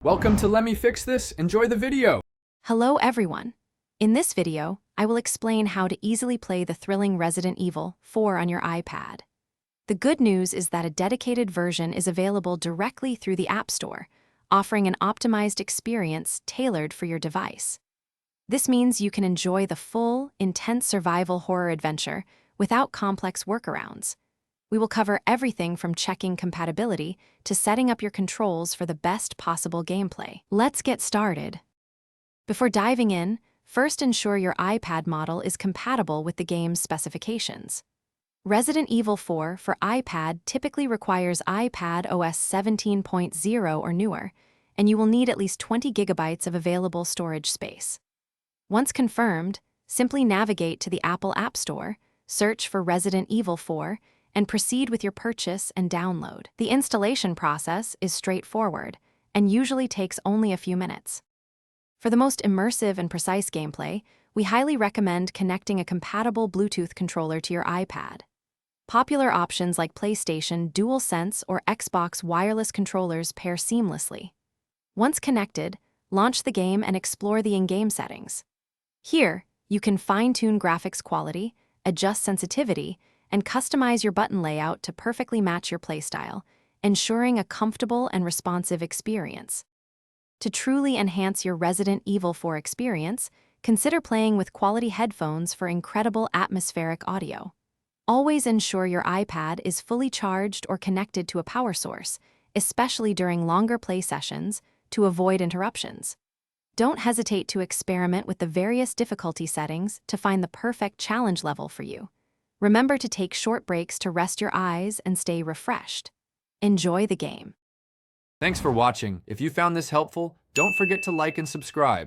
Welcome to Let Me Fix This. Enjoy the video. Hello everyone. In this video, I will explain how to easily play the thrilling Resident Evil 4 on your iPad. The good news is that a dedicated version is available directly through the App Store, offering an optimized experience tailored for your device. This means you can enjoy the full, intense survival horror adventure without complex workarounds. We will cover everything from checking compatibility to setting up your controls for the best possible gameplay. Let's get started. Before diving in, first ensure your iPad model is compatible with the game's specifications. Resident Evil 4 for iPad typically requires iPad OS 17.0 or newer, and you will need at least 20 gigabytes of available storage space. Once confirmed, simply navigate to the Apple App Store, search for Resident Evil 4, and proceed with your purchase and download. The installation process is straightforward and usually takes only a few minutes. For the most immersive and precise gameplay, we highly recommend connecting a compatible Bluetooth controller to your iPad. Popular options like PlayStation DualSense or Xbox wireless controllers pair seamlessly. Once connected, launch the game and explore the in-game settings. Here, you can fine-tune graphics quality, adjust sensitivity, and customize your button layout to perfectly match your playstyle, ensuring a comfortable and responsive experience. To truly enhance your Resident Evil 4 experience, consider playing with quality headphones for incredible atmospheric audio. Always ensure your iPad is fully charged or connected to a power source, especially during longer play sessions, to avoid interruptions. Don't hesitate to experiment with the various difficulty settings to find the perfect challenge level for you. Remember to take short breaks to rest your eyes and stay refreshed. Enjoy the game. Thanks for watching. If you found this helpful, don't forget to like and subscribe.